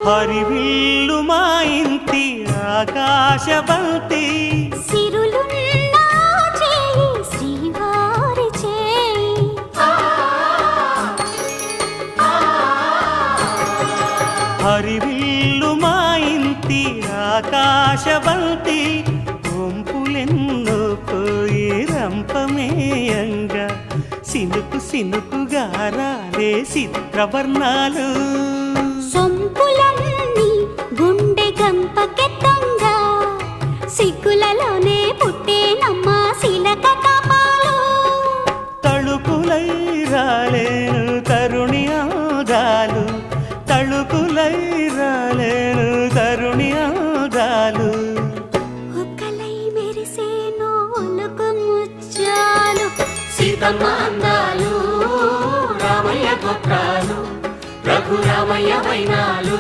హరివిల్లు మా ఇంటి ఆకాశబంతి సిరులున్నా చేయి శ్రీవారి చేయి హరివిల్లు మా ఇంటి ఆకాశబంతి వంపులెన్నో పోయి రంపమేయంగా సినుకు సినుకుగా రాలే చిత్రవర్ణాలు సొంపులన్నీ గుండె గంపకెత్తంగా సిగ్గులలోనే పుట్టేనమ్మా శిలక కపాలు తళుకులై రాలేను తరుణి ఆదాలు తళుకులై రాలేను తరుణి ఆదాలు ఒక్కలై మెరిసేనో ఒలుకు ముచ్చాలు సీతమ్మ అందాలు రామయ్య గోత్రాలు రఘురామయ్య వైనాలు